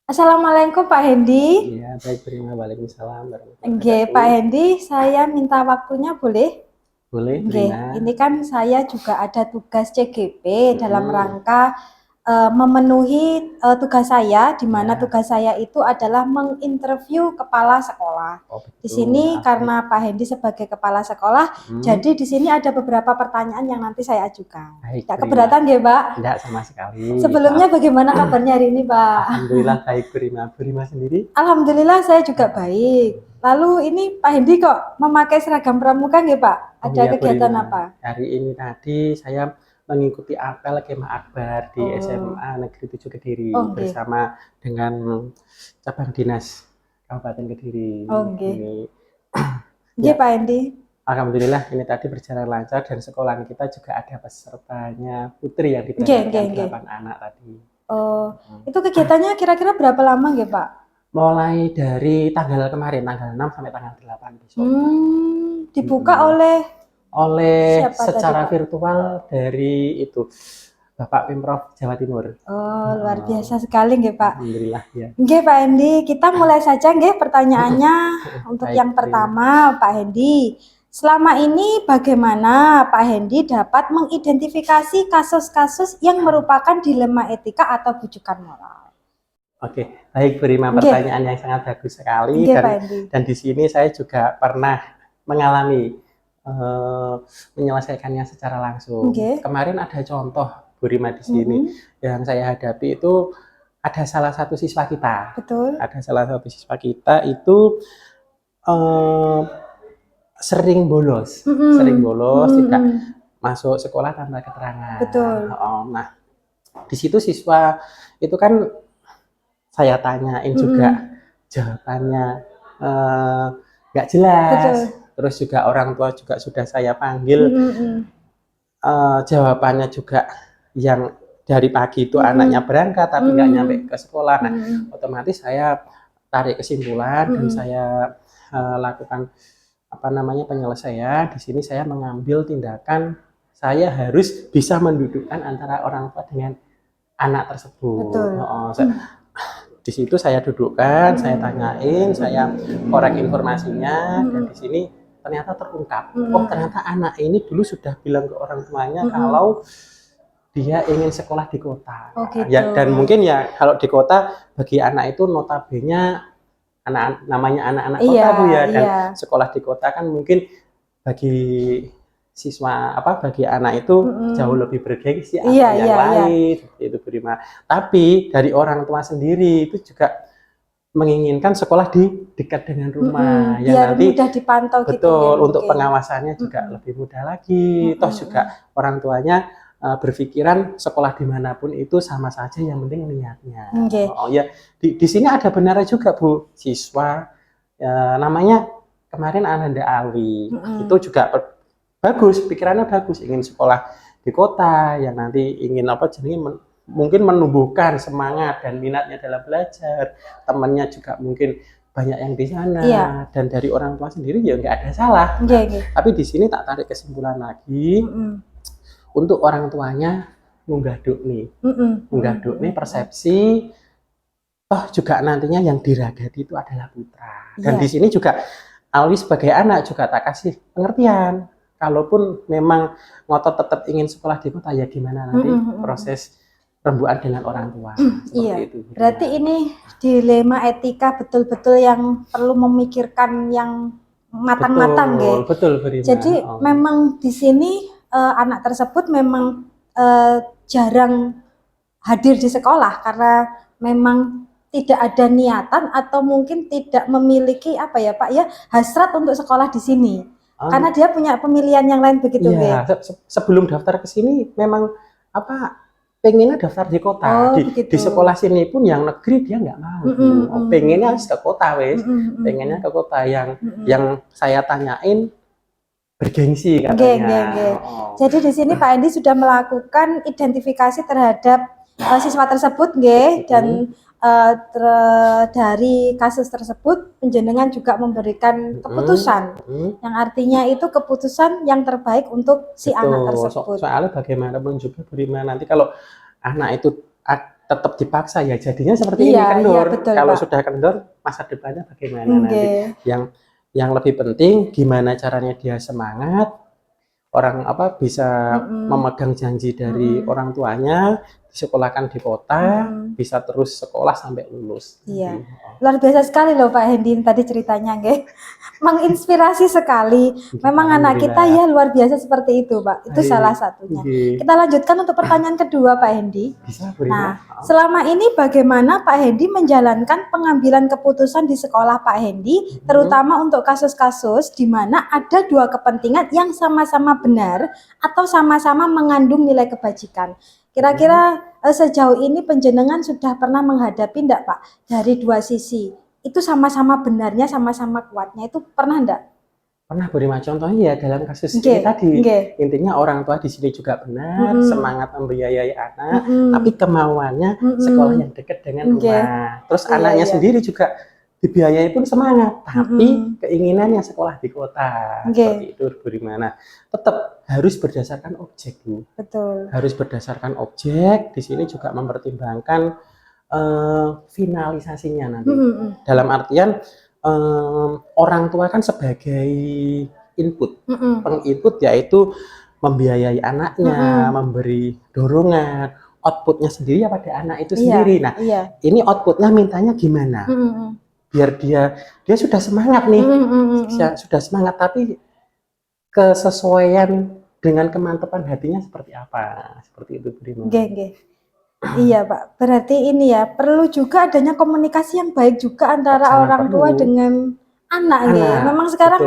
Assalamualaikum Pak Hendi. Iya, baik, terima. Waalaikumsalam warahmatullahi Nggih, wabarakatuh. Pak Hendi, saya minta waktunya boleh? Boleh, Nggih, terima. ini kan saya juga ada tugas CGP dalam Mm-mm. rangka memenuhi tugas saya, di mana Ya, tugas saya itu adalah menginterview kepala sekolah. oh Di betul. sini Oke. karena Pak Hendi sebagai kepala sekolah, Mm. jadi di sini ada beberapa pertanyaan yang nanti saya ajukan. Baik, Tidak terima. keberatan nggih, Pak? Tidak sama sekali. Sebelumnya Maaf. bagaimana kabarnya hari ini, Pak? Alhamdulillah baik, terima. Terima sendiri. Alhamdulillah saya juga baik. Lalu ini Pak Hendi kok memakai seragam pramuka nggak Pak? Oh Ada iya, kegiatan Prima. apa? Hari ini tadi saya mengikuti apel Kemah Akbar di Oh, SMA Negeri 7 Kediri oh nggih. bersama dengan cabang dinas Kabupaten Kediri. Oh nggih. Ini Nggih ya, Pak Hendi. alhamdulillah ini tadi berjalan lancar dan sekolah kita juga ada pesertanya Putri yang Nggih, diberangkatkan nggih, nggih. 8 anak tadi. Oh, Hmm. itu kegiatannya kira-kira berapa lama nggih Pak? Mulai dari tanggal kemarin, tanggal 6 sampai tanggal 8 besok. Dibuka Hmm. oleh Oleh siapa tadi secara Pak? virtual dari itu Bapak Pemprov Jawa Timur. Oh, luar Heeh. biasa sekali nggih Pak. Alhamdulillah ya. Nggih Pak Hendi, kita mulai saja nggih pertanyaannya. Untuk Baik, yang terima. pertama Pak Hendi, selama ini bagaimana Pak Hendi dapat mengidentifikasi kasus-kasus yang merupakan dilema etika atau bujukan moral? Oke, baik, Prima, Nggih, pertanyaan yang sangat bagus sekali nggih Pak dan Hendi. di sini saya juga pernah mengalami eh, menyelesaikannya secara langsung. Nggih. Kemarin ada contoh Bu Rima di sini yang saya hadapi itu ada salah satu siswa kita. Betul. Ada salah satu siswa kita itu eh, sering bolos, tidak masuk sekolah tanpa keterangan. Betul. Nah, di situ siswa itu kan saya tanyain juga jawabannya nggak jelas. Betul. Terus juga orang tua juga sudah saya panggil, jawabannya juga yang dari pagi itu anaknya berangkat tapi nggak nyampe ke sekolah. Nah, otomatis saya tarik kesimpulan dan saya lakukan penyelesaian. Di sini saya mengambil tindakan, saya harus bisa mendudukkan antara orang tua dengan anak tersebut. Betul. Di situ saya dudukkan, saya tanyain, saya korek informasinya, dan di sini ternyata terungkap. Oh, ternyata anak ini dulu sudah bilang ke orang tuanya kalau dia ingin sekolah di kota. Oh, gitu. Ya, dan mungkin ya kalau di kota bagi anak itu notabene namanya anak-anak kota Bu ya, dan sekolah di kota kan mungkin bagi siswa bagi anak itu jauh lebih bergengsi atau yang lain seperti itu Bu Rima. Tapi dari orang tua sendiri itu juga menginginkan sekolah di dekat dengan rumah yang biar nanti mudah dipantau. betul gitu, untuk pengawasannya juga lebih mudah lagi. Toh juga orang tuanya berpikiran sekolah dimanapun itu sama saja, yang penting niatnya. Oh ya, di sini ada benarnya juga Bu, siswa namanya kemarin Ananda Ali itu juga bagus, pikirannya bagus, ingin sekolah di kota yang nanti ingin mungkin menumbuhkan semangat dan minatnya dalam belajar, temannya juga mungkin banyak yang di sana, dan dari orang tua sendiri ya nggak ada salah. Tapi di sini tak tarik kesimpulan lagi, untuk orang tuanya munggah nih persepsi, toh juga nantinya yang diragati itu adalah putra. Dan di sini juga Alwi sebagai anak juga tak kasih pengertian. Kalaupun memang ngotot tetap ingin sekolah di kota, ya gimana nanti proses rembukan dengan orang tua. Itu. Berarti ini dilema etika betul-betul yang perlu memikirkan yang matang-matang, betul, Jadi memang di sini anak tersebut memang jarang hadir di sekolah karena memang tidak ada niatan atau mungkin tidak memiliki hasrat untuk sekolah di sini. Karena dia punya pemilihan yang lain begitu, ya. Sebelum daftar ke sini memang pengennya daftar di kota. Di sekolah sini pun yang negeri dia nggak mau. Pengennya harus ke kota, pengennya ke kota. Yang saya tanyain bergengsi katanya. Jadi di sini Pak Andi sudah melakukan identifikasi terhadap siswa tersebut, dan dari kasus tersebut penjenengan juga memberikan keputusan yang artinya itu keputusan yang terbaik untuk si anak tersebut. Soalnya bagaimanapun juga Bu Rima, nanti kalau anak itu tetap dipaksa ya jadinya seperti ini kendor. betul, Kalau Pak. sudah kendor masa depannya bagaimana nanti? Yang lebih penting gimana caranya dia semangat, orang bisa memegang janji dari orang tuanya, disekolahkan di kota, bisa terus sekolah sampai lulus. Iya, luar biasa sekali loh Pak Hendy tadi ceritanya, nggih. Menginspirasi sekali. Memang anak kita ya luar biasa seperti itu, Pak. Itu salah satunya. Kita lanjutkan untuk pertanyaan kedua, Pak Hendy. Nah, selama ini bagaimana Pak Hendy menjalankan pengambilan keputusan di sekolah Pak Hendy, terutama untuk kasus-kasus di mana ada dua kepentingan yang sama-sama benar atau sama-sama mengandung nilai kebajikan. Kira-kira sejauh ini penjenengan sudah pernah menghadapi enggak Pak dari dua sisi? Itu sama-sama benarnya, sama-sama kuatnya, itu pernah enggak? Pernah Bu Rima, contohnya ya dalam kasus ini tadi. Intinya orang tua di sini juga benar, semangat membiayai anak, tapi kemauannya sekolah yang dekat dengan rumah. Terus anaknya sendiri juga dibiayai pun semangat, tapi keinginannya sekolah di kota. Seperti itu Bu Rima. Nah, tetap harus berdasarkan objek Bu. Betul. Harus berdasarkan objek. Di sini juga mempertimbangkan finalisasinya nanti. Dalam artian orang tua kan sebagai input, penginput yaitu membiayai anaknya, memberi dorongan, outputnya sendiri ya pada anak itu sendiri. Nah, ini outputnya mintanya gimana? Biar dia sudah semangat nih, sudah semangat, tapi kesesuaian dengan kemantapan hatinya seperti apa? Seperti itu Bu Rima. Iya Pak, berarti ini ya perlu juga adanya komunikasi yang baik juga antara orang tua dengan anak. Memang sekarang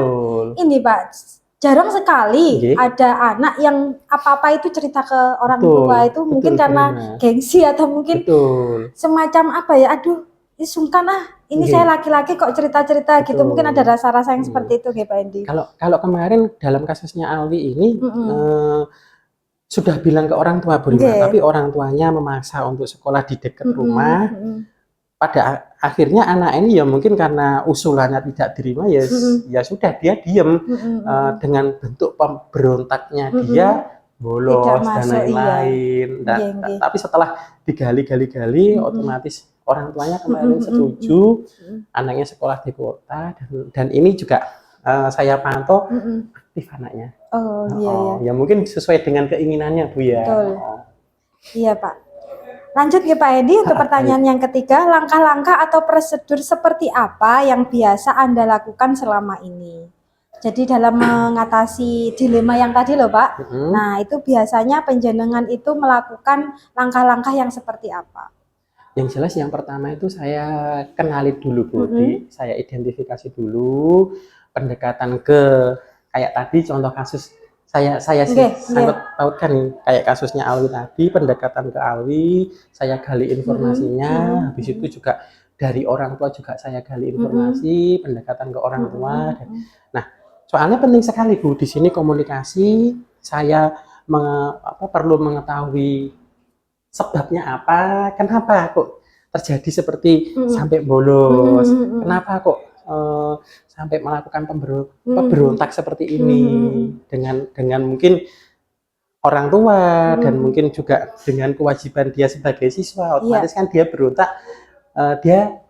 ini Pak, jarang sekali ada anak yang apa-apa itu cerita ke orang tua itu mungkin karena gengsi atau mungkin semacam apa ya, aduh ini sungkan ini saya laki-laki kok cerita-cerita gitu, mungkin ada rasa-rasa yang seperti itu Pak Hendy. Kalau kemarin dalam kasusnya Alwi ini sudah bilang ke orang tua Bu Rima, tapi orang tuanya memaksa untuk sekolah di dekat rumah. Pada akhirnya anak ini ya mungkin karena usulannya tidak diterima ya sudah dia diem dengan bentuk pemberontaknya dia bolos dan lain-lain. Tapi setelah digali-gali otomatis orang tuanya kemarin setuju anaknya sekolah di kota dan ini juga saya pantau aktif anaknya. Ya mungkin sesuai dengan keinginannya Bu ya. Betul. Iya Pak. Lanjut ya Pak Hendy untuk pertanyaan yang ketiga, langkah-langkah atau prosedur seperti apa yang biasa Anda lakukan selama ini? Jadi dalam mengatasi dilema yang tadi loh Pak. Nah itu biasanya penjenengan itu melakukan langkah-langkah yang seperti apa? Yang jelas yang pertama itu saya kenali dulu Bu, saya identifikasi dulu pendekatan ke kayak tadi contoh kasus saya sangat pautkan nih kayak kasusnya Alwi tadi, pendekatan ke Alwi, saya gali informasinya, habis itu juga dari orang tua juga saya gali informasi, pendekatan ke orang tua. Nah, soalnya penting sekali Bu di sini komunikasi, saya perlu mengetahui sebabnya apa, kenapa kok terjadi seperti sampai bolos, kenapa kok sampai melakukan pemberontak seperti ini dengan mungkin orang tua dan mungkin juga dengan kewajiban dia sebagai siswa, otomatis kan dia berontak, dia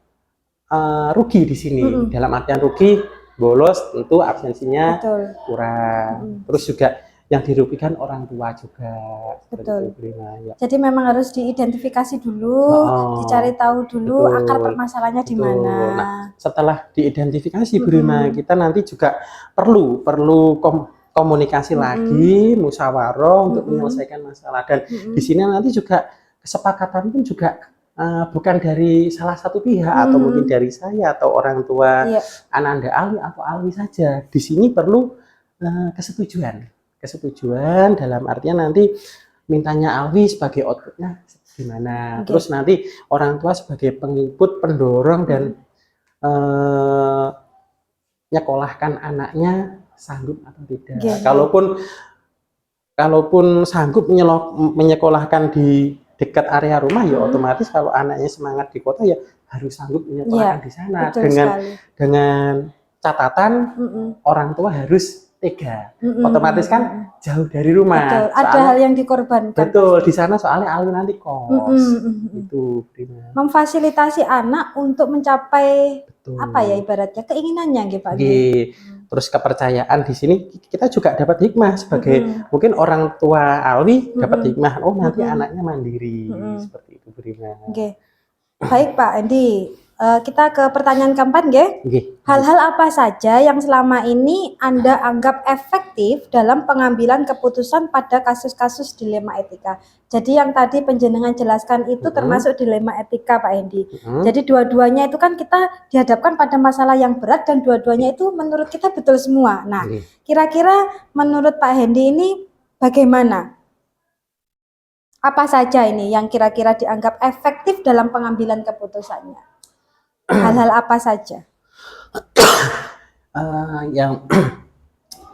rugi di sini. Dalam artian rugi, bolos tentu absensinya kurang, terus juga yang dirugikan orang tua juga. Betul. Ya. Jadi memang harus diidentifikasi dulu, dicari tahu dulu akar permasalahannya di mana. Nah, setelah diidentifikasi Bu Rima, kita nanti juga perlu komunikasi lagi, musyawarah untuk menyelesaikan masalah. Dan di sini nanti juga kesepakatan pun juga bukan dari salah satu pihak atau mungkin dari saya atau orang tua Ananda Alwi atau Alwi saja. Di sini perlu kesetujuan dalam artian nanti mintanya Alwi sebagai outputnya gimana, terus nanti orang tua sebagai pengikut, pendorong dan nyekolahkan anaknya sanggup atau tidak. Kalaupun sanggup menyekolahkan di dekat area rumah ya otomatis kalau anaknya semangat di kota ya harus sanggup menyekolahkan di sana dengan catatan orang tua harus tega. Otomatis kan jauh dari rumah. Betul. Ada hal yang dikorbankan. Betul, di sana soalnya Alwi nanti kos. Itu Prima. Memfasilitasi anak untuk mencapai apa ya ibaratnya keinginannya gitu Pak. Terus kepercayaan di sini kita juga dapat hikmah sebagai mungkin orang tua Alwi dapat hikmah. Oh nanti anaknya mandiri seperti itu Prima. Baik Pak Andi, kita ke pertanyaan keempat Hal-hal apa saja yang selama ini Anda anggap efektif dalam pengambilan keputusan pada kasus-kasus dilema etika? Jadi yang tadi penjenengan jelaskan itu termasuk dilema etika Pak Andi. Jadi dua-duanya itu kan kita dihadapkan pada masalah yang berat dan dua-duanya itu menurut kita betul semua. Nah, kira-kira menurut Pak Hendy ini bagaimana? Apa saja ini yang kira-kira dianggap efektif dalam pengambilan keputusannya? Hal-hal apa saja? Yang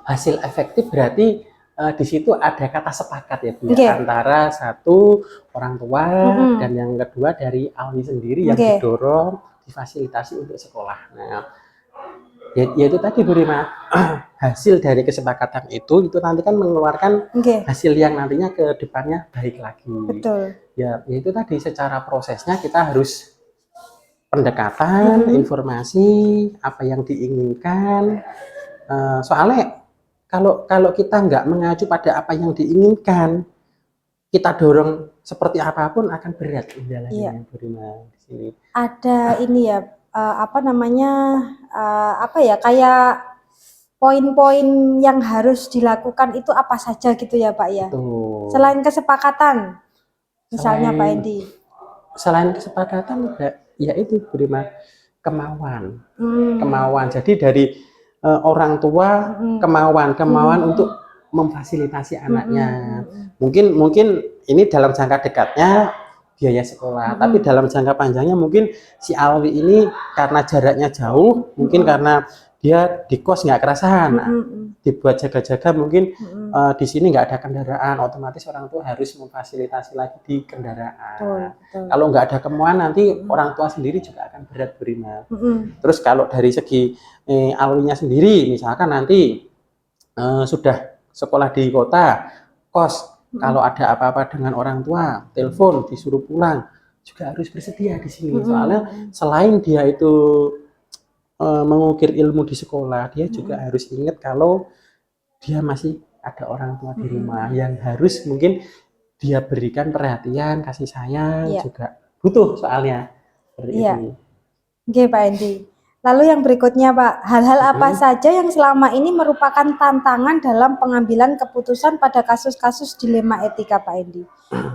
hasil efektif berarti di situ ada kata sepakat ya Bu, antara satu orang tua dan yang kedua dari Alwi sendiri yang didorong, difasilitasi untuk sekolah. Nah, yaitu tadi Bu Rima, hasil dari kesepakatan itu nanti kan mengeluarkan hasil yang nantinya ke depannya baik lagi. Betul. Ya, yaitu tadi secara prosesnya kita harus pendekatan, informasi, apa yang diinginkan. Soalnya kalau kita nggak mengacu pada apa yang diinginkan, kita dorong seperti apapun akan berat jalannya Bu Rima di sini. Ada ini ya. Apa namanya kayak poin-poin yang harus dilakukan itu apa saja gitu ya Pak ya. Betul. Selain kesepakatan misalnya Pak Edi. Selain kesepakatan ya itu Prima, kemauan. Jadi dari orang tua kemauan untuk memfasilitasi anaknya. Mungkin ini dalam jangka dekatnya biaya sekolah, tapi dalam jangka panjangnya mungkin si Alwi ini karena jaraknya jauh, mungkin karena dia di kos nggak kerasahan, dibuat jaga-jaga mungkin di sini nggak ada kendaraan, otomatis orang tua harus memfasilitasi lagi di kendaraan. Kalau nggak ada kemauan nanti orang tua sendiri juga akan berat Prima. Terus kalau dari segi Alwinya sendiri, misalkan nanti sudah sekolah di kota, kos. Kalau ada apa-apa dengan orang tua, telepon, disuruh pulang, juga harus bersedia di sini. Soalnya selain dia itu mengukir ilmu di sekolah, dia juga harus ingat kalau dia masih ada orang tua di rumah yang harus mungkin dia berikan perhatian, kasih sayang, juga butuh soalnya. Seperti itu. Oke Pak Andi. Lalu yang berikutnya Pak, hal-hal apa saja yang selama ini merupakan tantangan dalam pengambilan keputusan pada kasus-kasus dilema etika Pak Edi?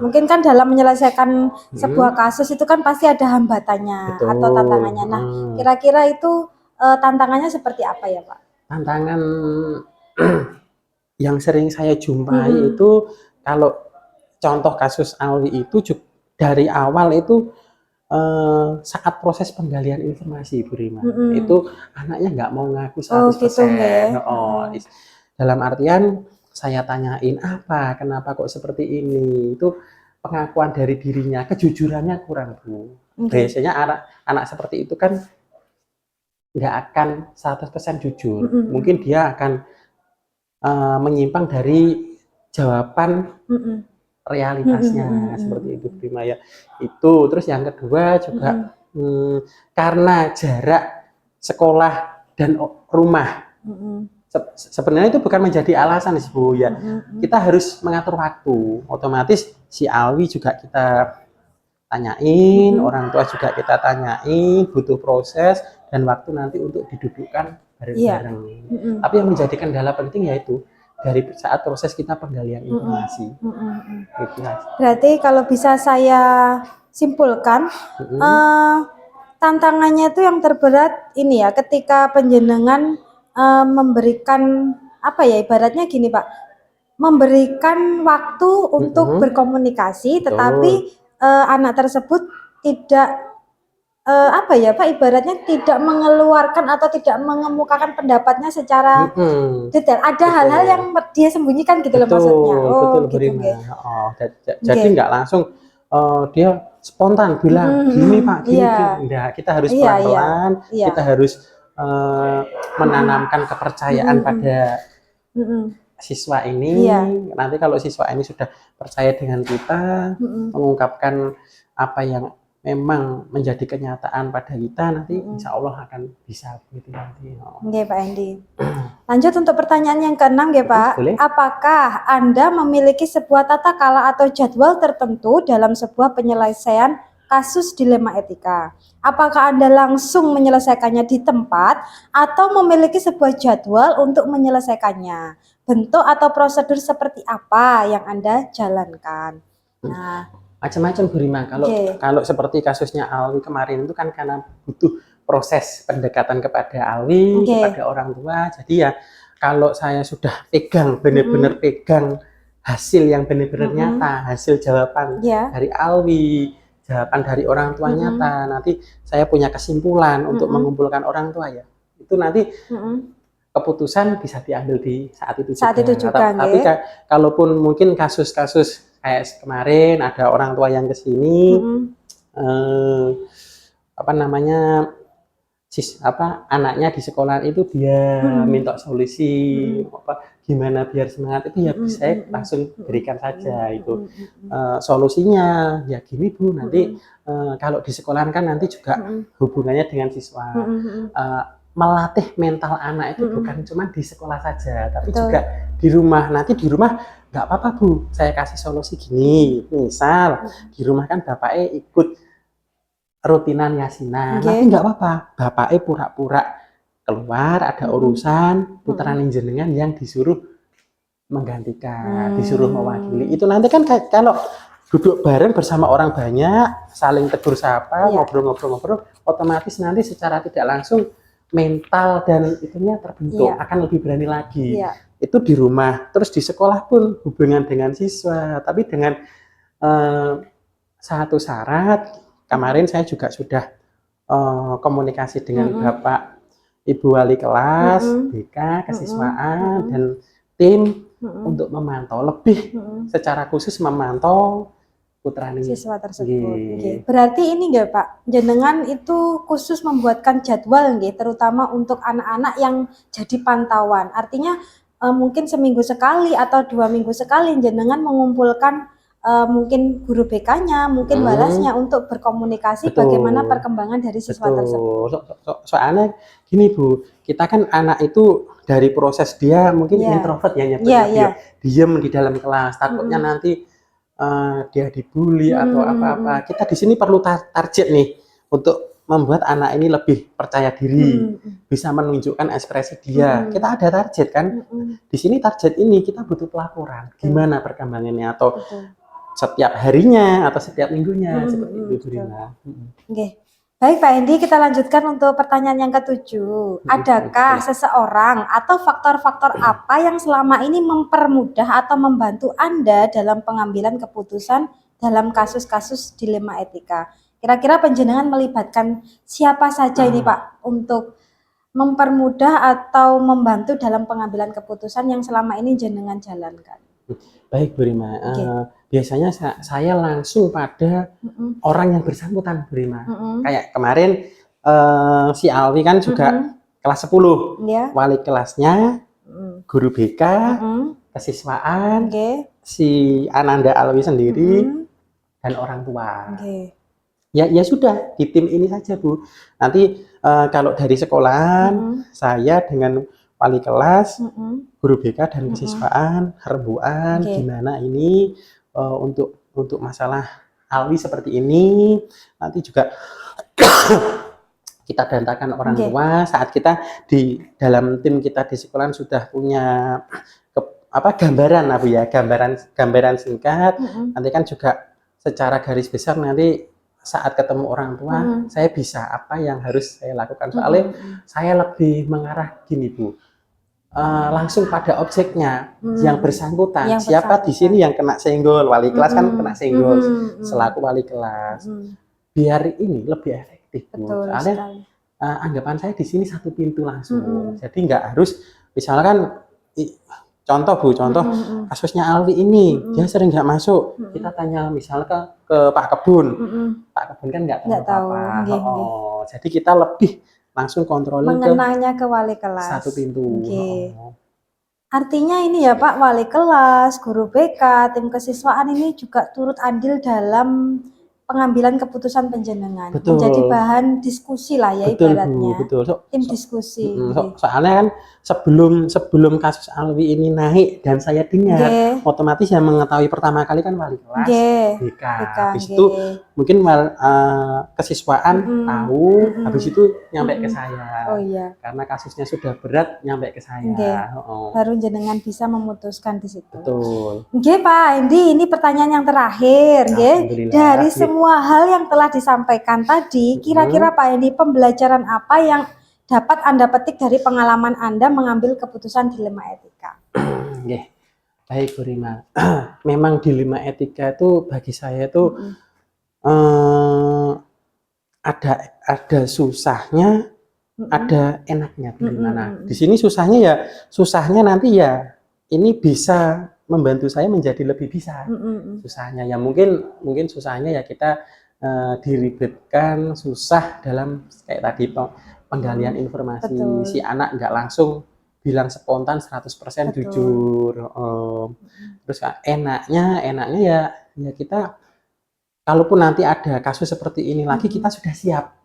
Mungkin kan dalam menyelesaikan sebuah kasus itu kan pasti ada hambatannya atau tantangannya. Nah, kira-kira itu tantangannya seperti apa ya Pak? Tantangan yang sering saya jumpai itu kalau contoh kasus Alwi itu dari awal itu saat proses penggalian informasi Bu Rima, itu anaknya nggak mau ngaku 100%. Dalam artian saya tanyain kenapa kok seperti ini, itu pengakuan dari dirinya, kejujurannya kurang Bu. Biasanya anak seperti itu kan nggak akan 100% jujur, mungkin dia akan menyimpang dari jawaban realitasnya, seperti itu Prima ya. Itu terus yang kedua juga karena jarak sekolah dan rumah, sebenarnya itu bukan menjadi alasan sih Bu ya. Kita harus mengatur waktu, otomatis si Alwi juga kita tanyain, orang tua juga kita tanyain, butuh proses dan waktu nanti untuk didudukkan bareng-bareng. Tapi yang menjadi kendala penting yaitu dari saat proses kita penggalian informasi. Berarti kalau bisa saya simpulkan, tantangannya itu yang terberat ini ya, ketika penjenengan memberikan ibaratnya gini Pak, memberikan waktu untuk berkomunikasi, tetapi anak tersebut tidak ibaratnya tidak mengeluarkan atau tidak mengemukakan pendapatnya secara detail. Ada hal-hal yang dia sembunyikan gitu loh maksudnya. Betul gitu. Jadi nggak langsung dia spontan bilang gini Pak, gini. Enggak, kita harus pelan-pelan, kita harus menanamkan kepercayaan pada siswa ini. Nanti kalau siswa ini sudah percaya dengan kita, mengungkapkan apa yang memang menjadi kenyataan pada kita, nanti insya Allah akan bisa begitu nanti. Oke, Pak Hendy. Lanjut untuk pertanyaan yang ke-6 ya Pak. Boleh. Apakah Anda memiliki sebuah tata kala atau jadwal tertentu dalam sebuah penyelesaian kasus dilema etika? Apakah Anda langsung menyelesaikannya di tempat atau memiliki sebuah jadwal untuk menyelesaikannya? Bentuk atau prosedur seperti apa yang Anda jalankan? Nah, macam-macam Bu Rima. Kalau seperti kasusnya Alwi kemarin itu kan karena butuh proses pendekatan kepada Alwi, kepada orang tua. Jadi ya kalau saya sudah pegang, benar-benar pegang hasil yang benar-benar nyata, hasil jawaban dari Alwi, jawaban dari orang tua nyata, nanti saya punya kesimpulan untuk mengumpulkan orang tua ya. Itu nanti keputusan bisa diambil di saat itu juga. Tapi kalaupun mungkin kasus-kasus kayak kemarin ada orang tua yang kesini, anaknya di sekolah itu dia minta solusi gimana biar semangat, itu ya saya langsung berikan saja itu solusinya. Ya gini Bu, nanti kalau di sekolah kan nanti juga hubungannya dengan siswa, melatih mental anak itu bukan cuma di sekolah saja, tapi juga di rumah. Nanti di rumah nggak apa-apa Bu, saya kasih solusi gini, misal di rumah kan bapaknya ikut rutinan yasinan, nanti nggak apa-apa, bapaknya pura-pura keluar ada urusan, putaran jenengan yang disuruh menggantikan, disuruh mewakili. Itu nanti kan kalau duduk bareng bersama orang banyak, saling tegur sapa, ngobrol-ngobrol, otomatis nanti secara tidak langsung mental dan itunya terbentuk, akan lebih berani lagi. Itu di rumah. Terus di sekolah pun hubungan dengan siswa, tapi dengan satu syarat. Kemarin saya juga sudah komunikasi dengan Bapak Ibu Wali kelas, BK, kesiswaan, dan tim untuk memantau, lebih secara khusus memantau putra siswa tersebut. Berarti ini enggak Pak, jenengan itu khusus membuatkan jadwal terutama untuk anak-anak yang jadi pantauan. Artinya mungkin seminggu sekali atau 2 minggu sekali jenengan mengumpulkan mungkin guru BK-nya, mungkin walasnya untuk berkomunikasi bagaimana perkembangan dari siswa tersebut. Soalnya gini Bu, kita kan anak itu dari proses dia mungkin introvert ya nyebutnya, diem di dalam kelas, takutnya nanti dia dibully atau apa-apa. Kita di sini perlu target nih untuk membuat anak ini lebih percaya diri, bisa menunjukkan ekspresi dia. Kita ada target kan. Di sini target ini kita butuh pelaporan. Gimana perkembangannya atau setiap harinya atau setiap minggunya seperti itu Bu Rima. Baik Pak Hendy, kita lanjutkan untuk pertanyaan yang ke-7. Adakah seseorang atau faktor-faktor apa yang selama ini mempermudah atau membantu Anda dalam pengambilan keputusan dalam kasus-kasus dilema etika? Kira-kira panjenengan melibatkan siapa saja ini Pak untuk mempermudah atau membantu dalam pengambilan keputusan yang selama ini jenengan jalankan? Baik Bu Rima, biasanya saya langsung pada orang yang bersangkutan Bu Rima. Kayak kemarin si Alwi kan juga kelas 10, wali kelasnya, guru BK, kesiswaan, si Ananda Alwi sendiri, dan orang tua. Ya sudah, di tim ini saja Bu. Nanti kalau dari sekolahan, saya dengan wali kelas, guru BK dan kesiswaan, rembuan, gimana ini untuk masalah Alwi seperti ini. Nanti juga kita dantakan orang tua saat kita di dalam tim kita di sekolahan sudah punya gambaran Bu ya, gambaran singkat. Nanti kan juga secara garis besar nanti saat ketemu orang tua saya bisa apa yang harus saya lakukan. Soalnya saya lebih mengarah gini Bu, langsung pada objeknya yang bersangkutan. Siapa di sini yang kena senggol? Wali kelas kan kena senggol selaku wali kelas. Biar ini lebih efektif Bu. Soalnya anggapan saya di sini satu pintu langsung. Jadi nggak harus misalkan contoh Bu, kasusnya Alwi ini dia sering nggak masuk. Kita tanya misalnya ke Pak Kebun. Pak Kebun kan nggak tahu apa-apa. Jadi kita lebih langsung kontrolin mengenanya ke wali kelas. Satu pintu. Artinya ini ya Pak, wali kelas, guru BK, tim kesiswaan ini juga turut andil dalam pengambilan keputusan panjenengan. Menjadi Betul. bahan diskusi lah ya Betul, Bu, ibaratnya. betul. Tim diskusi. Soalnya kan sebelum kasus Alwi ini naik dan saya dengar, otomatis yang mengetahui pertama kali kan wali kelas, BK. Habis itu mungkin kesiswaan tahu, habis itu nyampe ke saya. Oh iya. Karena kasusnya sudah berat, nyampe ke saya. Baru jenengan bisa memutuskan di situ. Betul. Nggih Pak Hendi, ini pertanyaan yang terakhir, nggih. Dari semua hal yang telah disampaikan tadi, kira-kira Pak Hendi pembelajaran apa yang dapat Anda petik dari pengalaman Anda mengambil keputusan dilema etika? Nggih. Baik Bu Rima. Memang dilema etika itu bagi saya itu ada susahnya, ada enaknya Bu Rima. Nah, di sini susahnya nanti ya ini bisa membantu saya menjadi lebih bisa. Susahnya ya mungkin susahnya ya kita diribetkan, susah dalam kayak tadi penggalian informasi. Si anak nggak langsung bilang spontan 100% jujur. Terus enaknya ya kita kalaupun nanti ada kasus seperti ini lagi kita sudah siap,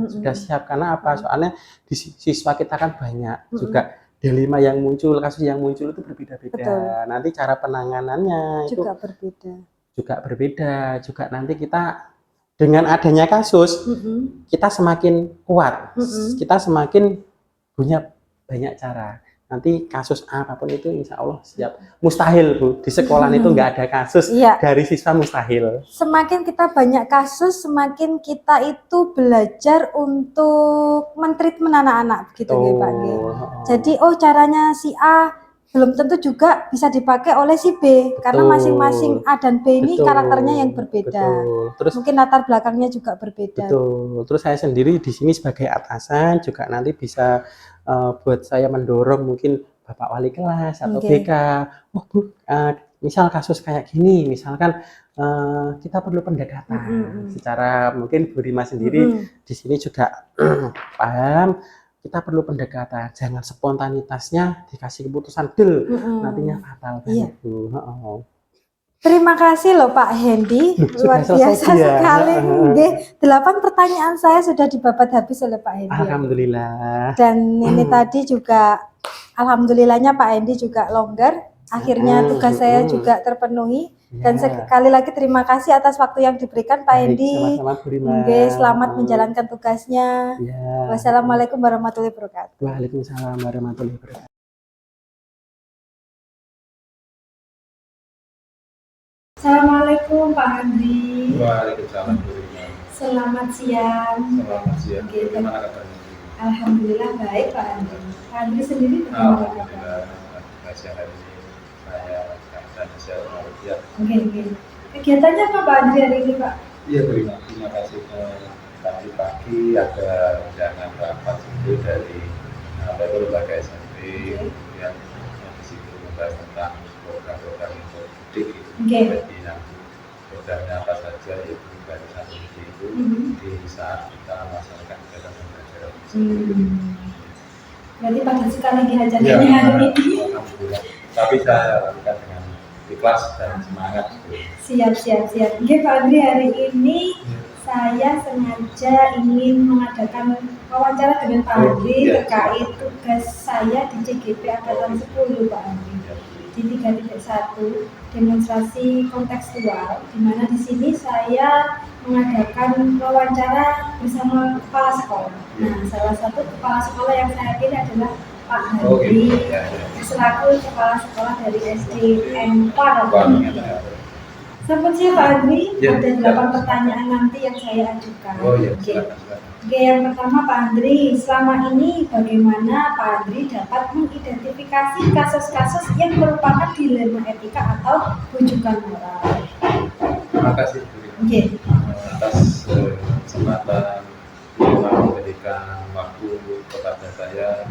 sudah siap. Karena apa? Soalnya di siswa kita kan banyak juga dilema yang muncul, kasus yang muncul itu berbeda-beda. Nanti cara penanganannya juga berbeda. Juga nanti kita dengan adanya kasus kita semakin kuat, kita semakin punya banyak cara. Nanti kasus apapun itu insya Allah siap. Mustahil Bu, di sekolah itu nggak ada kasus dari siswa, mustahil. Semakin kita banyak kasus, semakin kita itu belajar untuk mentreatment anak-anak begitu ya Pak. Jadi caranya si A belum tentu juga bisa dipakai oleh si B. Karena masing-masing A dan B ini karakternya yang berbeda. Terus mungkin latar belakangnya juga berbeda. Terus saya sendiri di sini sebagai atasan juga nanti bisa buat saya mendorong mungkin Bapak Wali kelas atau BK. Oh Bu, misal kasus kayak gini, misalkan kita perlu pendekatan. Secara mungkin Bu Rima sendiri di sini juga paham. Kita perlu pendekatan, jangan spontanitasnya dikasih keputusan nantinya fatal banget Bu. Terima kasih loh Pak Hendi, luar biasa sekali. 8 pertanyaan saya sudah dibabat habis oleh Pak Hendi. Alhamdulillah. Dan ini tadi juga, alhamdulillahnya Pak Hendi juga longgar. Akhirnya tugas saya juga terpenuhi. Dan sekali lagi terima kasih atas waktu yang diberikan Pak Hendi. Selamat menjalankan tugasnya. Wassalamualaikum warahmatullahi wabarakatuh. Waalaikumsalam warahmatullahi wabarakatuh. Assalamualaikum Pak Andri. Waalaikumsalam Bu Rima. Selamat siang. Selamat siang. Bagaimana kabarnya? Alhamdulillah baik Pak Andri. Pak Andri sendiri bagaimana kabar? Siang hari ini saya dan Insyaallah. Kegiatannya apa Pak Andri hari ini Pak? Iya Bu Rima, terima kasih. Tadi pagi ada undangan rapat itu dari lembaga SMP yang di situ membahas tentang program-program politik itu. Jadi nanti programnya apa saja yaitu dari satu itu di saat kita melaksanakan kegiatan pembelajaran. Berarti pada sekali diajarkannya hari ini. Alhamdulillah. Tapi saya lakukan dengan ikhlas dan semangat. Siap. Oke Pak Andri, hari ini saya sengaja ingin mengadakan wawancara dengan Pak Andri terkait tugas saya di CGP Angkatan 10 Pak Andri. Di 3.1 demonstrasi kontekstual, di mana di sini saya mengadakan wawancara bersama kepala sekolah. Nah, salah satu kepala sekolah yang saya pilih adalah Pak Handi, selaku kepala sekolah dari SDN Parang. Sampun siap Pak Andri, ada 8 pertanyaan nanti yang saya ajukan. Oke, yang pertama Pak Andri, selama ini bagaimana Pak Andri dapat mengidentifikasi kasus-kasus yang merupakan dilema etika atau rujukan moral? Terima kasih atas kesempatan memberikan waktu kepada saya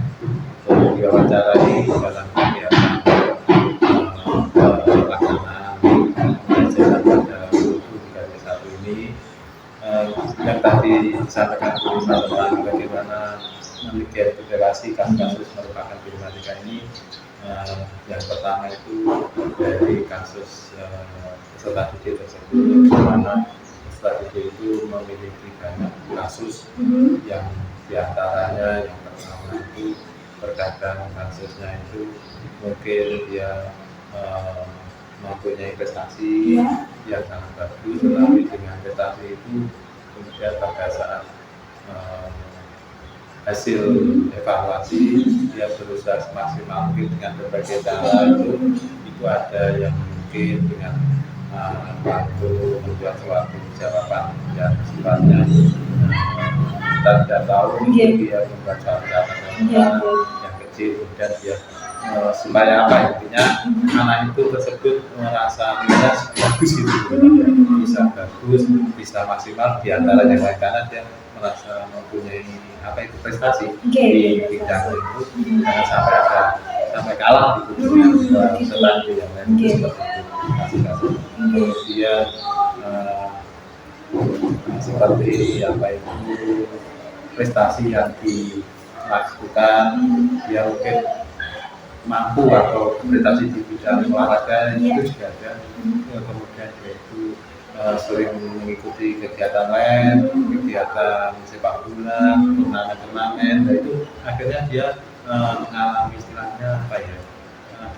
untuk diwawancarai dalam kegiatan pelaksanaan pembelajaran pada guru 3.1 ini. Yang tadi disampaikan tentang bagaimana mengidentifikasi kasus-kasus merupakan dilema etika ini, Yang pertama itu dari kasus peserta didik tersebut, di mana peserta didik itu memiliki banyak kasus yang diantaranya yang pertama itu berkaitan kasusnya itu mungkin dia mempunyai prestasi yang sangat bagus, tetapi dengan prestasi itu kemudian pada saat hasil evaluasi dia berusaha semaksimal mungkin dengan berbagai cara itu ada yang mungkin dengan waktu membuat suatu jawaban yang sifatnya kita tidak tahu dia membuat jawaban yang kecil, kemudian dia supaya apa intinya anak itu tersebut merasa nilainya bagus gitu, bisa bagus, bisa maksimal di antara yang lain karena dia merasa mempunyai apa itu prestasi di bidang itu, jangan sampai kalah gitu dengan peserta yang lain seperti itu. Kemudian seperti apa itu prestasi yang dilakukan dia mungkin mampu atau prestasi di bidang olahraga itu juga ada. Kemudian yaitu sering mengikuti kegiatan lain, kegiatan sepak bola, turnamen, dan itu akhirnya dia mengalami istilahnya apa ya,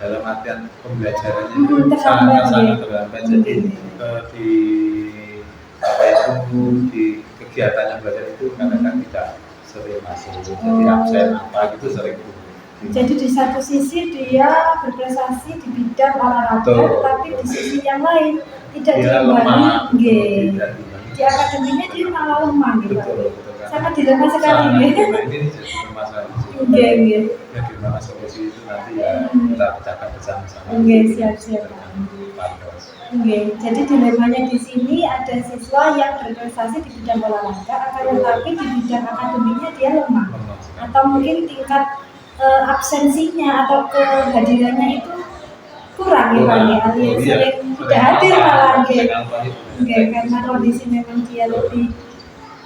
dalam artian pembelajarannya itu sangat terlambat. Jadi di apa itu di kegiatan yang belajar itu kadang-kadang tidak sering masuk, jadi absen apa gitu sering. Jadi di satu sisi dia berprestasi di bidang olahraga, tapi di sisi yang lain tidak diimbangi. Di akademinya dia malah lemah gitu. Sangat dilema sekali ya. Ini masalah. Bagaimana solusi itu nanti ya kita bicarakan bersama-sama. Siap. Jadi dilemanya di sini ada siswa yang berprestasi di bidang olahraga, akan tetapi di bidang akademinya dia lemah, atau mungkin tingkat absensinya atau kehadirannya itu kurang ya Pak ya, alias sering tidak hadir malah karena kondisi memang dia lebih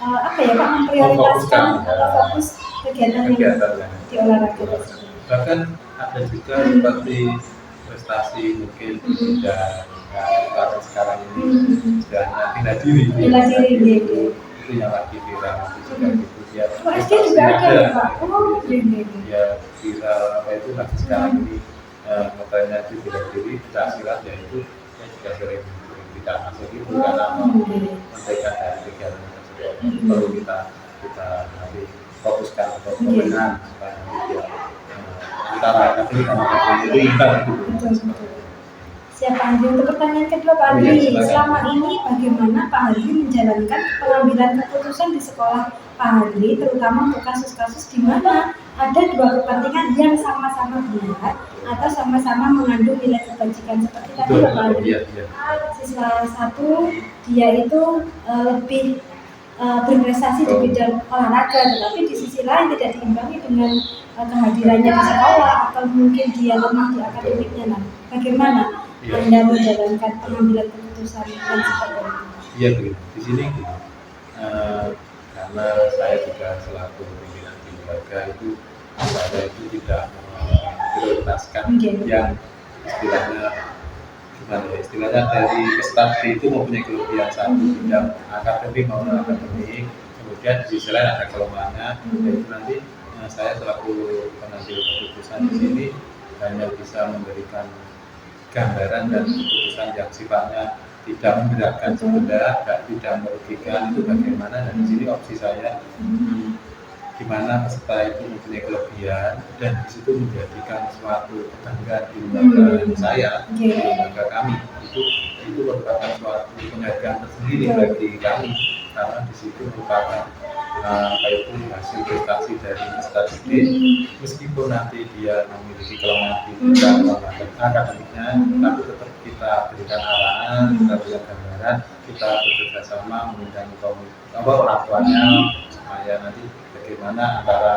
apa ya Pak, memprioritaskan atau fokus kegiatan yang di olahraga tersebut. Bahkan ada juga seperti prestasi mungkin di bidang sekarang ini istilahnya bela diri itu yang lagi viral juga gitu dia juga ada Pak. Ya viral apa itu lagi sekarang ini ngetrennya itu bela diri keberhasilan yaitu dia juga sering kita masuk itu karena memberikan dari kegiatan tersebut perlu kita nanti fokuskan atau pembenahan supaya nanti dia kita rakyat ini sama itu. Siap Pak Andri. Untuk pertanyaan kedua Pak Andri, selama ini bagaimana Pak Andri menjalankan pengambilan keputusan di sekolah Pak Andri, terutama untuk kasus-kasus di mana ada dua kepentingan yang sama-sama benar atau sama-sama mengandung nilai kebajikan seperti tadi Pak Andri. Siswa satu dia itu lebih berprestasi di bidang olahraga, tetapi di sisi lain tidak diimbangi dengan kehadirannya di sekolah atau mungkin dia lemah di akademiknya. Nah, bagaimana Anda menjalankan pengambilan keputusan yang seperti itu? Iya begitu. Di sini karena saya juga selaku pimpinan keluarga itu saya itu tidak prioritaskan yang istilahnya dari peserta itu mempunyai kelebihan satu bidang akademik maupun akademik, kemudian di sisi lain ada kelemahannya, yaitu nanti saya selaku pengambil keputusan di sini hanya bisa memberikan gambaran dan keputusan yang sifatnya tidak memberatkan sebelah, tidak merugikan itu bagaimana, dan di sini opsi saya di mana peserta itu mempunyai kelebihan dan di situ menjadikan suatu kebanggaan di lembaga saya, di lembaga kami itu merupakan suatu penghargaan tersendiri bagi kami karena di situ merupakan itu hasil prestasi dari peserta didik, meskipun nanti dia memiliki kelemahan di bidang akademiknya, tapi tetap kita berikan arahan, kita berikan gambaran, kita bekerja sama mengundang orang tuanya supaya nanti bagaimana antara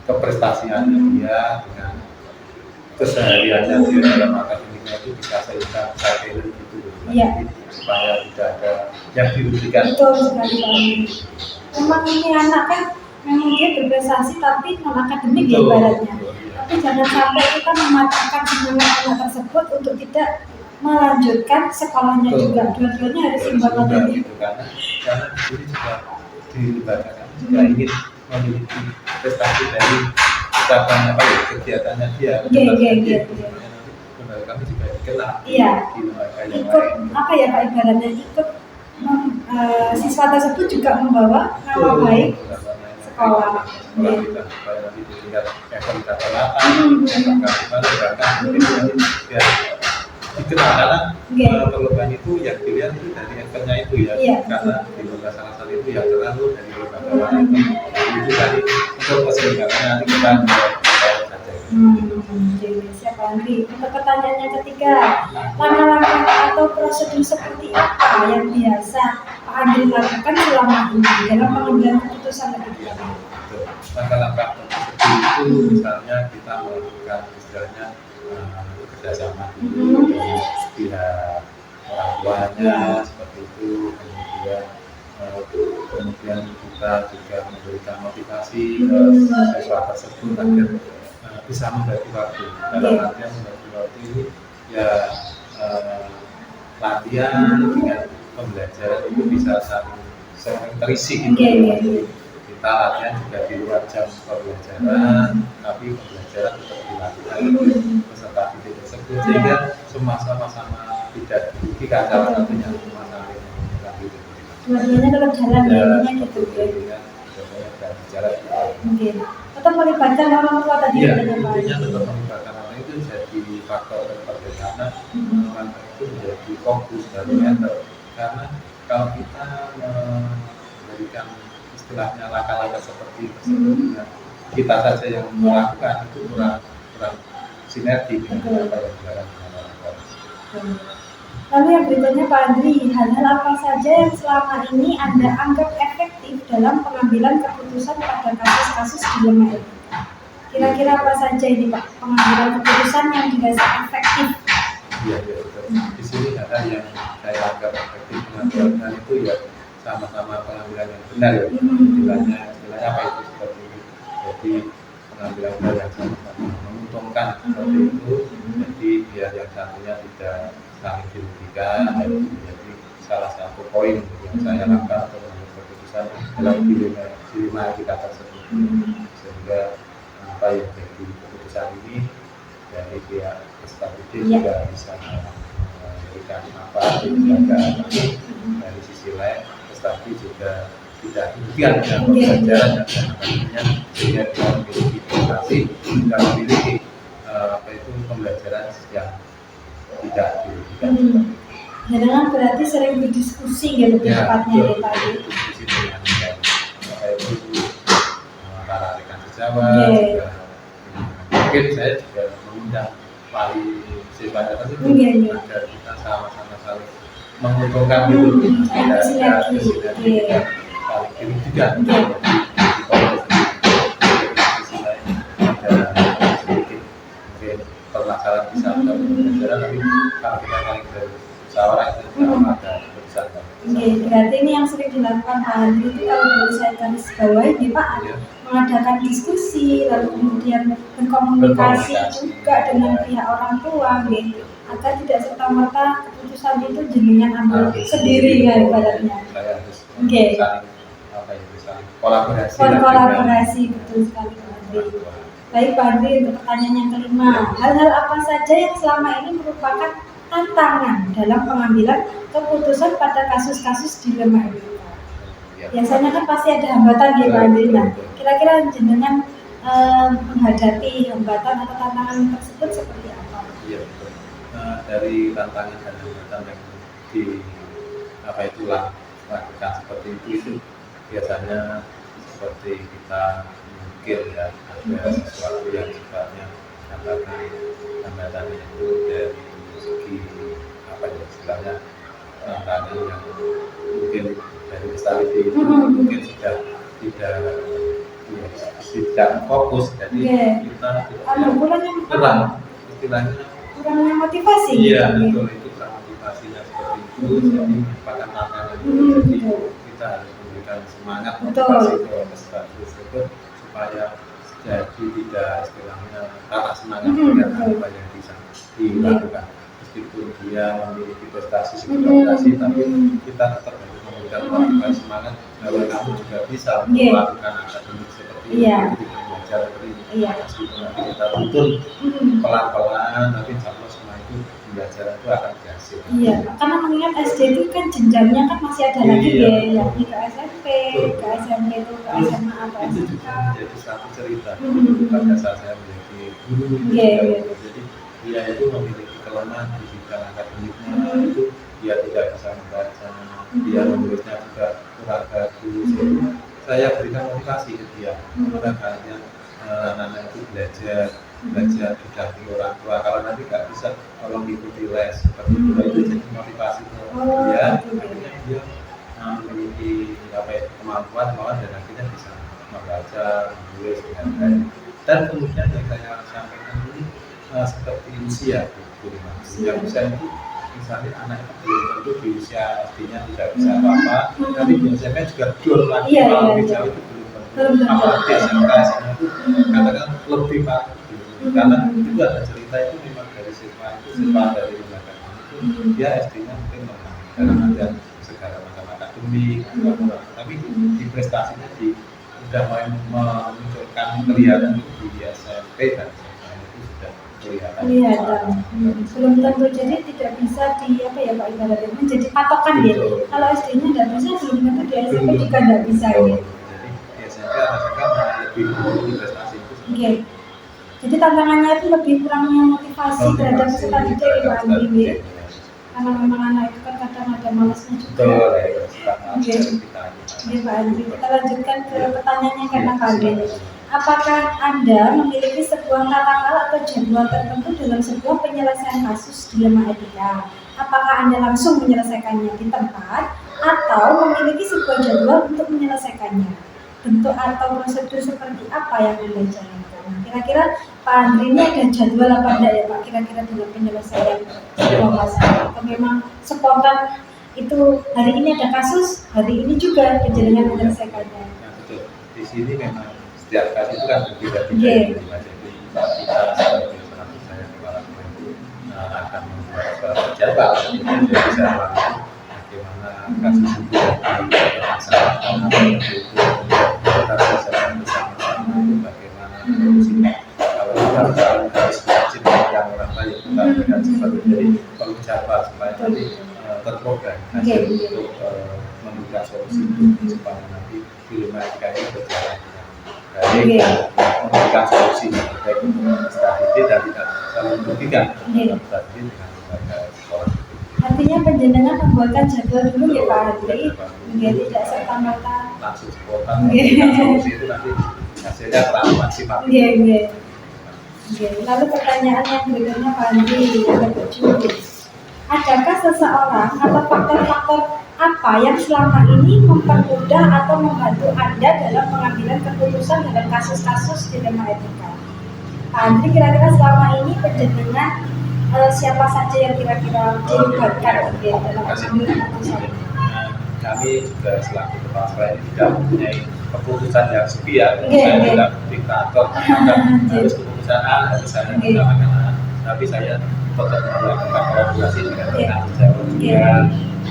keprestasiannya dia dengan kesehariannya dia dalam akademiknya itu bisa seimbang gitu, supaya tidak ada yang dirugikan. Betul sekali. Memang ini anak kan memang dia berprestasi tapi non akademik ya ibaratnya. tapi jangan sampai kita mematahkan semangat anak tersebut untuk tidak melanjutkan sekolahnya juga. Dua-duanya harus imbang gitu, karena di sini juga di lembaga kami juga ingin memiliki prestasi dari ucapan kegiatannya dia. Lembaga kami juga dikenal di lembaga yang lain. Apa ya Pak, ibaratnya ikut siswa tersebut juga membawa nama baik sekolah. Kita supaya nanti di tingkat level kata-kata, bahkan mungkin ya dikenal, karena perlombaan itu yang dilihat itu dari eventnya itu ya, karena di lomba salah satu itu ya terlalu dari lembaga lain itu tadi untuk keseimbangan nanti kita saja. Siap Andri. Untuk pertanyaannya ketiga, langkah-langkah atau prosedur seperti apa yang biasa Pak Andri lakukan selama ini dalam pengambilan keputusan lebih lanjut? Langkah-langkah seperti itu misalnya kita melakukan istilahnya kerjasama dengan pihak orang tuanya seperti itu, kemudian kita juga memberikan motivasi siswa tersebut agar bisa membagi waktu. Dalam artian membagi waktu ini ya latihan dengan pembelajaran itu bisa saling terisi gitu. Kita latihan juga di luar jam pembelajaran, tapi pembelajaran tetap dilakukan peserta didik tersebut sehingga semua sama-sama tidak dirugikan, salah satunya semua saling menguntungkan itu. Dua-duanya tetap jalan ya, gitu ya. Jalan. Tetap melibatkan orang tua tadi. Iya, intinya tetap melibatkan orang itu jadi faktor perbedaan. Orang itu menjadi fokus dari karena kalau kita memberikan istilahnya langkah-langkah seperti tersebut, kita saja yang melakukan itu kurang sinergi dengan apa yang dilakukan orang tua. Lalu yang berikutnya Pak Andri, hal-hal apa saja yang selama ini Anda anggap efektif dalam pengambilan keputusan pada kasus-kasus dilema etika? Kira-kira apa saja ini Pak, pengambilan keputusan yang dirasa efektif? Iya, di sini ada yang saya anggap efektif pengambilan itu ya sama-sama pengambilan yang benar ya. Istilahnya apa itu seperti itu. Jadi pengambilan yang sama-sama menguntungkan seperti itu. Jadi biar yang satunya tidak saling dirugikan. Jadi salah satu poin yang saya lakukan untuk mengambil keputusan dalam dilema etika tersebut. Sehingga apa yang jadi keputusan ini dari pihak peserta didik juga bisa memberikan apa dari sisi lain tapi juga tidak demikian dalam pembelajaran dan sebagainya, sehingga kita memiliki edukasi dan memiliki pembelajaran yang tidak dirugikan. Jangan berarti sering berdiskusi gitu tepatnya ya Pak. Diskusi dengan para rekan sejawat juga. Mungkin saya juga mengundang wali siswa tersebut agar kita sama-sama saling menguntungkan itu tidak saling dirugikan. Sedikit mungkin permasalahan bisa dalam pembelajaran, tapi kalau kita saling bermusyawarah itu tidak ada keputusan. Berarti ini yang sering dilakukan Pak Andri itu kalau boleh saya garis bawahi nih Pak, mengadakan diskusi lalu kemudian berkomunikasi juga dengan pihak orang tua gitu, agar tidak serta-merta keputusan itu jenengan ambil sendiri ya ibaratnya. Kolaborasi betul sekali Pak Andri. Baik Pak Andri, untuk pertanyaan yang kelima, hal-hal apa saja yang selama ini merupakan tantangan dalam pengambilan keputusan pada kasus-kasus dilema etika? Biasanya kan pasti ada hambatan di Pak Andri. Nah, kira-kira jenengan menghadapi hambatan atau tantangan tersebut seperti apa? Iya, betul. Dari tantangan dan hambatan yang lakukan seperti itu biasanya seperti kita mungkin ya ada sesuatu yang sifatnya hambatan itu dari segi istilahnya tantangan yang mungkin dari strategi itu mungkin sudah tidak fokus, jadi kita kurangnya motivasi. Iya betul, itu kurang motivasinya seperti itu, jadi merupakan tantangan itu. Jadi kita harus memberikan semangat motivasi ke peserta tersebut supaya jadi tidak istilahnya patah semangat dengan apa yang bisa dilakukan. Meskipun dia memiliki prestasi tapi kita tetap harus memberikan motivasi semangat bahwa kamu juga bisa melakukan akademik seperti itu, belajar seperti meskipun nanti kita tuntun pelan-pelan, tapi insya Allah semua itu pembelajaran itu akan berhasil. Iya, karena mengingat SD itu kan jenjangnya kan masih ada lagi ya, yakni ke SMP, ke SMP itu ke SMA atau itu SMK. juga menjadi satu cerita pada saat saya menjadi guru. Jadi dia itu memiliki kelemahan di bidang akademiknya, itu dia tidak bisa membaca, dia menulisnya juga kurang bagus. Saya berikan motivasi ke dia, makanya anak-anak itu belajar didampingi orang tua. Kalau nanti nggak bisa, tolong ikuti les seperti itu jadi motivasi dia. Akhirnya dia memiliki kemampuan dan akhirnya bisa membaca, menulis dengan baik. Dan kemudian yang saya sampaikan ini seperti usia, yang usia itu misalnya anak itu belum tentu di usia SD-nya tidak bisa apa-apa, tapi biasanya juga belum lagi kalau bisa itu belum tentu. Apalagi SMK itu katakan lebih parah, karena itu ada cerita itu memang dari siswa dari lembaga itu dia SD-nya mungkin lemah dalam artian segala macam akademik, tapi di prestasinya sudah memunculkan kelihatan di SMP dan kelihatan. Belum tentu, jadi tidak bisa di apa ya Pak ibaratnya menjadi patokan ya. Kalau SD-nya tidak bisa, belum tentu di SMP juga tidak bisa ya. Jadi di SMP rasakan lebih prestasi itu. Jadi tantangannya itu lebih kurangnya motivasi terhadap peserta didik ya Pak Andri. Karena memang anak itu kan kadang ada malasnya juga. Pak Andri, kita lanjutkan ke pertanyaannya karena Pak Andri. Apakah Anda memiliki sebuah tata cara atau jadwal tertentu dalam sebuah penyelesaian kasus dilema etika? Apakah Anda langsung menyelesaikannya di tempat atau memiliki sebuah jadwal untuk menyelesaikannya? Bentuk atau prosedur seperti apa yang Anda jalankan? Kira-kira Pak Andri ini ada jadwal apa enggak ya Pak? Kira-kira dalam penyelesaian sebuah kasus atau memang spontan itu hari ini ada kasus, hari ini juga penjalangan menyelesaikannya? Nah, betul. Di sini memang setiap kasus itu kan berbeda-beda. Jadi kita sebagai pelaku saya kepala itu akan membuat jadwal untuk bisa bagaimana kasus itu dilaksanakan, kita bisa bersama-sama bagaimana solusinya. Kalau kita harus wajib yang orang lain kita berikan sesuatu, jadi perlu jadwal supaya nanti terprogramasi untuk memberikan solusi itu supaya nanti dilema etika ini berjalan memberikan solusi baik strategi dan tidak saling merugikan strategi dengan lembaga sekolah. Artinya penjenengan membuatkan jadwal dulu ya Pak Andri, biar tidak serta-merta langsung spontan memberikan solusi itu nanti hasilnya terlalu maksimal. Lalu pertanyaan yang berikutnya Pak Andri, adakah seseorang atau faktor-faktor apa yang selama ini mempermudah atau membantu Anda dalam pengambilan keputusan dalam kasus-kasus dilema etika? Pak Andri, kira-kira selama ini penjenengan siapa saja yang kira-kira dilibatkan dalam pengambilan keputusan? Kami juga selaku kepala sekolah ini tidak mempunyai keputusan yang sepihak, saya tidak diktator, harus keputusan A, harus saya menggunakan A, tapi saya tetap melakukan kolaborasi dengan penanggung jawab juga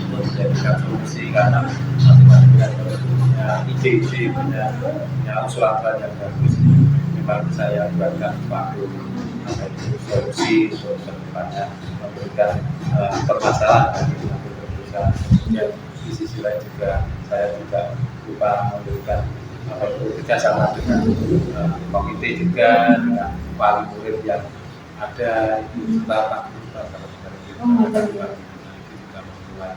untuk menjadikan solusi, karena masing-masing punya ide-ide, punya usulan yang bagus. Memang saya buatkan suatu solusi untuk kedepannya memberikan permasalahan bagi pengambil keputusan. Kemudian di sisi lain juga saya juga lupa memberikan kerjasama dengan komite juga, dengan wali murid yang ada itu setelah kalau dari itu juga membuat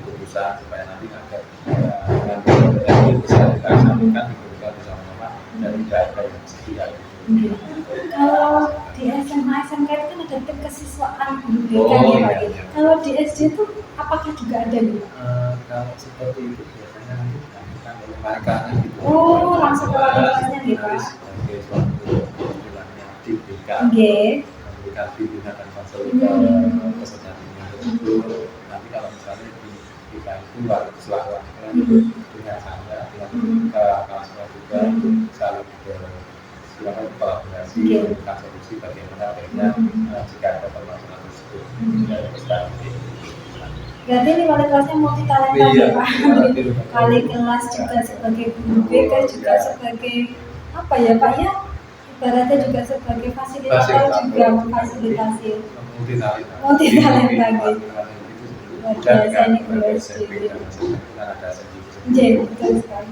keputusan supaya nanti ada yang bisa dilaksanakan diberikan bersama-sama dan tidak ada yang setia. Kalau di SMA SMK itu kan ada tim kesiswaan guru BK ya Pak. Kalau di SD itu apakah juga ada nih? Kalau seperti itu biasanya nanti dilakukan oleh mereka gitu. Langsung ke kelasnya nih Pak. Sebagai suatu istilahnya tim BK, memberikan bimbingan dan konseling peserta didik tersebut. Nanti kalau misalnya di BK itu setelah dengan saya dengan kelas juga bisa saling silakan kolaborasi tentang solusi bagaimana baiknya jika ada permasalahan tersebut dari perspektif. Berarti ini wali kelasnya multi talenta ya Pak. Wali kelas juga sebagai guru BK, juga sebagai apa ya Pak ya? Ibaratnya juga sebagai fasilitator juga memfasilitasi. Multi talenta gitu. Luar biasa ini guru SD. Iya, betul sekali.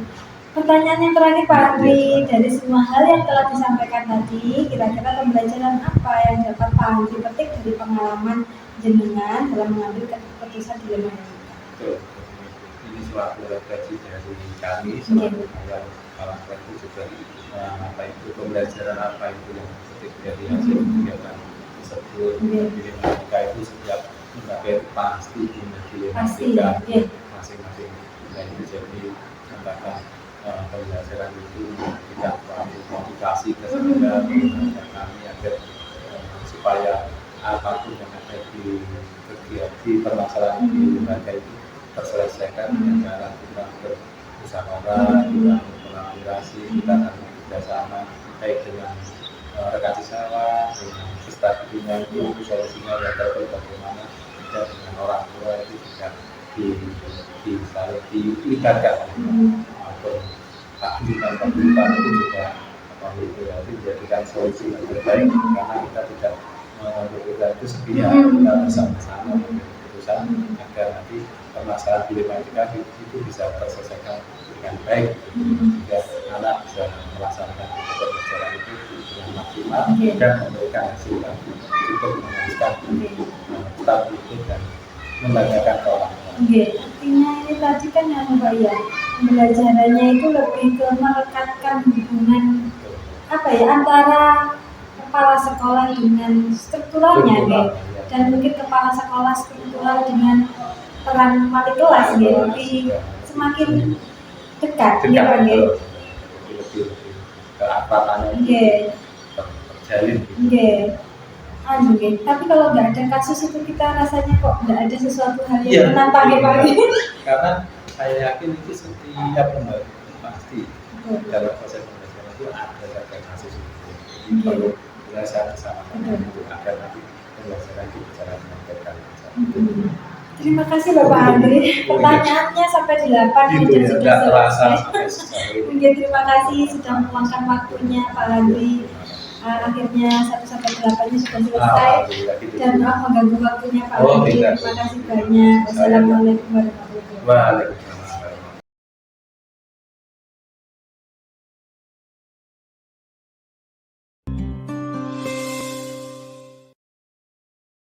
Pertanyaan yang terakhir Pak Andri, dari semua hal yang telah disampaikan tadi, kira-kira pembelajaran apa yang dapat Pak Andri petik dari pengalaman jenengan dalam mengambil keputusan di lembaga etika? Betul. Ini suatu refleksi dari kami selaku orang tua itu juga apa itu pembelajaran apa itu yang petik dari hasil kegiatan tersebut. Dilematika itu setiap lembaga itu pasti punya dilematika masing-masing. Nah itu jadi contohkan pembelajaran itu kita motivasi ke kami agar supaya apapun yang ada di permasalahan di lembaga itu terselesaikan dengan cara kita bermusyawarah, kita berkolaborasi, kita akan bekerjasama baik dengan rekan sesama, dengan strateginya itu solusinya adalah bagaimana kita dengan orang tua itu juga saling dilibatkan maupun kehidupan itu juga menjadikan solusi yang terbaik karena kita tidak berbeda itu sepihak, kita bersama-sama keputusan agar nanti permasalahan dilematika itu bisa terselesaikan dengan baik sehingga anak bisa melaksanakan pembelajaran itu dengan maksimal dan memberikan hasil yang cukup memuaskan tetap ikut dan membanggakan ke orang tua. Artinya ini tadi kan yang Mbak ya, pembelajarannya itu lebih ke merekatkan hubungan apa ya antara kepala sekolah dengan strukturalnya ya. Dan mungkin kepala sekolah struktural dengan peran wali kelas ya, lebih semakin dekat ya Pak ya. Lebih keakrabannya terjalin. Tapi kalau nggak ada kasus itu kita rasanya kok nggak ada sesuatu hal yang menantang ya Pak. Karena saya yakin itu setiap lembaga pasti dalam proses pembelajaran itu ada kasus itu. Perlu belajar bersama itu agar nanti pembelajaran itu berjalan dengan baik. Terima kasih Bapak Andri. Pertanyaannya sampai 8 ini sudah selesai. Terima kasih sudah meluangkan waktunya Pak Andri. Akhirnya 1-8-nya sudah selesai dan maaf mengganggu waktunya Pak Andri. Terima kasih banyak. Wassalamualaikum warahmatullahi wabarakatuh.